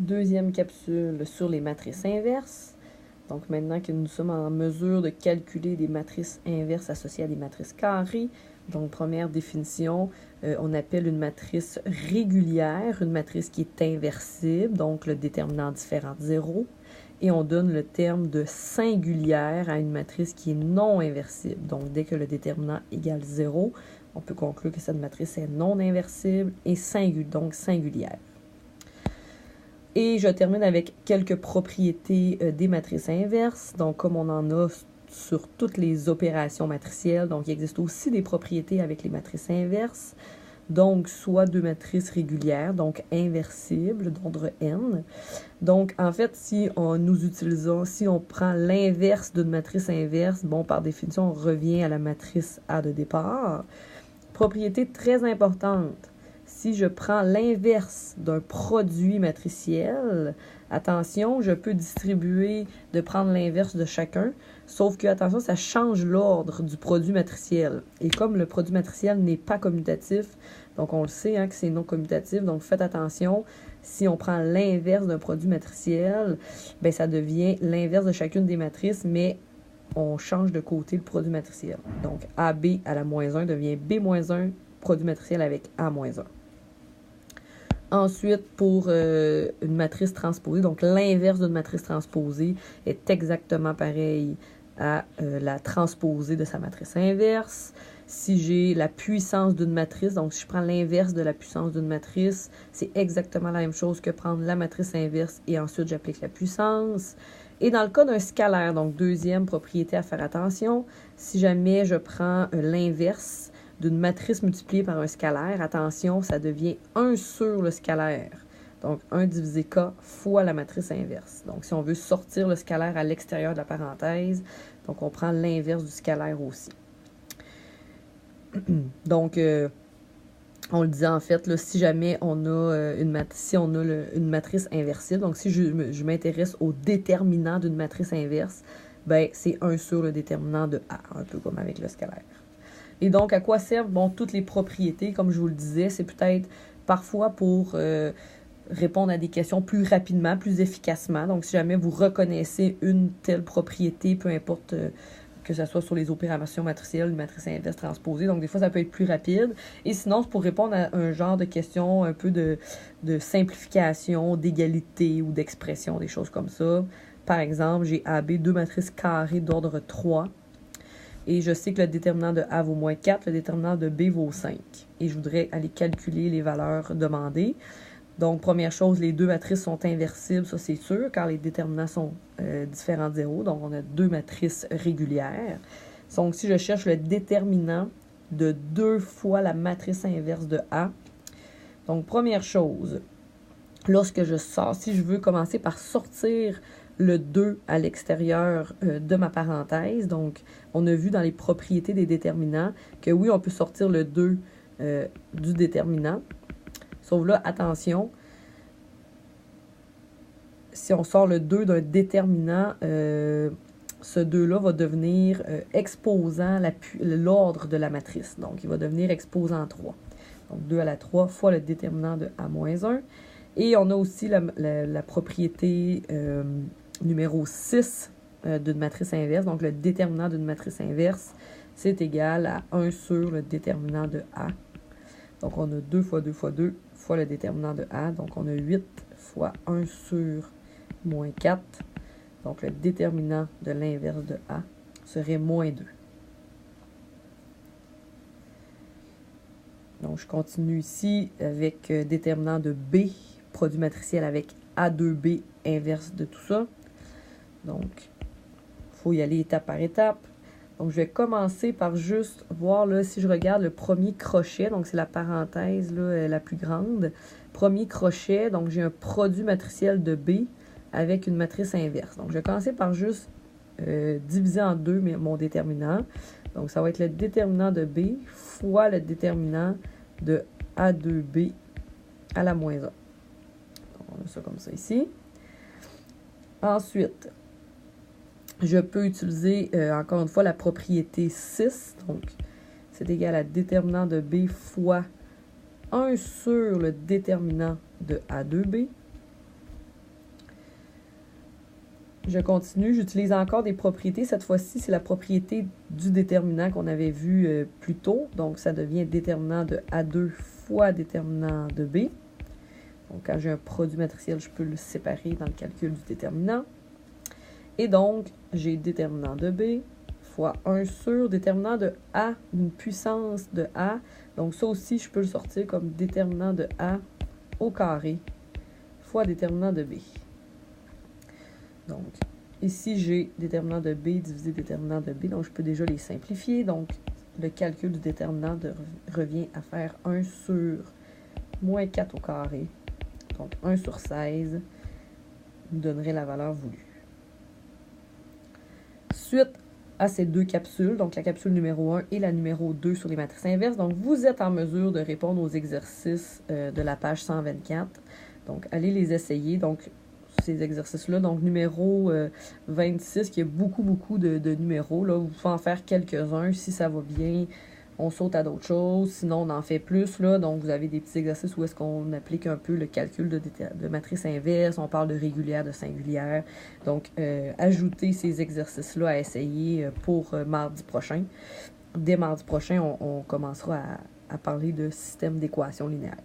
Deuxième capsule sur les matrices inverses. Donc maintenant que nous sommes en mesure de calculer des matrices inverses associées à des matrices carrées, donc première définition, on appelle une matrice régulière, une matrice qui est inversible, donc le déterminant différent de 0, et on donne le terme de singulière à une matrice qui est non inversible. Donc dès que le déterminant égale 0, on peut conclure que cette matrice est non inversible et donc singulière. Et je termine avec quelques propriétés des matrices inverses. Donc, comme on en a sur toutes les opérations matricielles, donc il existe aussi des propriétés avec les matrices inverses. Donc, soit deux matrices régulières, donc inversibles, d'ordre n. Donc, en fait, si on prend l'inverse d'une matrice inverse, bon, par définition, on revient à la matrice A de départ. Propriété très importante. Si je prends l'inverse d'un produit matriciel, attention, je peux de prendre l'inverse de chacun, sauf que, attention, ça change l'ordre du produit matriciel. Et comme le produit matriciel n'est pas commutatif, donc on le sait que c'est non commutatif, donc faites attention, si on prend l'inverse d'un produit matriciel, ben ça devient l'inverse de chacune des matrices, mais on change de côté le produit matriciel. Donc AB à la moins 1 devient B-1, produit matriciel avec A-1. Ensuite, pour une matrice transposée, donc l'inverse d'une matrice transposée est exactement pareil à la transposée de sa matrice inverse. Si j'ai la puissance d'une matrice, donc si je prends l'inverse de la puissance d'une matrice, c'est exactement la même chose que prendre la matrice inverse et ensuite j'applique la puissance. Et dans le cas d'un scalaire, donc deuxième propriété à faire attention, si jamais je prends l'inverse d'une matrice multipliée par un scalaire, attention, ça devient 1 sur le scalaire. Donc, 1 divisé K fois la matrice inverse. Donc, si on veut sortir le scalaire à l'extérieur de la parenthèse, donc on prend l'inverse du scalaire aussi. Donc, on le dit en fait, là, si jamais on a une matrice inversible, donc si je m'intéresse au déterminant d'une matrice inverse, ben c'est 1 sur le déterminant de A, un peu comme avec le scalaire. Et donc, à quoi servent toutes les propriétés? Comme je vous le disais, c'est peut-être parfois pour répondre à des questions plus rapidement, plus efficacement. Donc, si jamais vous reconnaissez une telle propriété, peu importe que ce soit sur les opérations matricielles, une matrice inverse transposée. Donc, des fois, ça peut être plus rapide. Et sinon, c'est pour répondre à un genre de questions un peu de simplification, d'égalité ou d'expression, des choses comme ça. Par exemple, j'ai AB, deux matrices carrées d'ordre 3. Et je sais que le déterminant de A vaut moins 4, le déterminant de B vaut 5. Et je voudrais aller calculer les valeurs demandées. Donc, première chose, les deux matrices sont inversibles, ça c'est sûr, car les déterminants sont différents de 0. Donc, on a deux matrices régulières. Donc, si je cherche le déterminant de 2 fois la matrice inverse de A, donc première chose, lorsque je sors, si je veux commencer par sortir le 2 à l'extérieur de ma parenthèse. Donc, on a vu dans les propriétés des déterminants que oui, on peut sortir le 2 du déterminant. Sauf là, attention, si on sort le 2 d'un déterminant, ce 2-là va devenir exposant l'ordre de la matrice. Donc, il va devenir exposant 3. Donc, 2 à la 3 fois le déterminant de A-1. Et on a aussi la propriété numéro 6 d'une matrice inverse. Donc, le déterminant d'une matrice inverse, c'est égal à 1 sur le déterminant de A. Donc, on a 2 fois 2 fois 2 fois le déterminant de A. Donc, on a 8 fois 1 sur moins 4. Donc, le déterminant de l'inverse de A serait moins 2. Donc, je continue ici avec déterminant de B, produit matriciel avec A2B, inverse de tout ça. Donc, il faut y aller étape par étape. Donc, je vais commencer par juste voir, là, si je regarde le premier crochet, donc c'est la parenthèse là, la plus grande. Premier crochet, donc j'ai un produit matriciel de B avec une matrice inverse. Donc, je vais commencer par juste diviser en deux mon déterminant. Donc, ça va être le déterminant de B fois le déterminant de A2B à la moins 1. Donc, on a ça comme ça ici. Ensuite, je peux utiliser, encore une fois, la propriété 6. Donc, c'est égal à déterminant de B fois 1 sur le déterminant de A2B. Je continue, j'utilise encore des propriétés. Cette fois-ci, c'est la propriété du déterminant qu'on avait vu plus tôt. Donc, ça devient déterminant de A2 fois déterminant de B. Donc, quand j'ai un produit matriciel, je peux le séparer dans le calcul du déterminant. Et donc, j'ai déterminant de B fois 1 sur déterminant de A, une puissance de A. Donc, ça aussi, je peux le sortir comme déterminant de A au carré fois déterminant de B. Donc, ici, j'ai déterminant de B divisé déterminant de B. Donc, je peux déjà les simplifier. Donc, le calcul du déterminant revient à faire 1 sur moins 4 au carré. Donc, 1 sur 16 nous donnerait la valeur voulue. Suite à ces deux capsules, donc la capsule numéro 1 et la numéro 2 sur les matrices inverses, donc vous êtes en mesure de répondre aux exercices de la page 124. Donc, allez les essayer. Donc, ces exercices-là. Donc, numéro 26, qui a beaucoup de numéros. Là, vous pouvez en faire quelques-uns. Si ça va bien, on saute à d'autres choses. Sinon, on en fait plus. Là. Donc, vous avez des petits exercices où est-ce qu'on applique un peu le calcul de matrice inverse. On parle de régulière, de singulière. Donc, ajoutez ces exercices-là à essayer pour mardi prochain. Dès mardi prochain, on commencera à parler de système d'équation linéaire.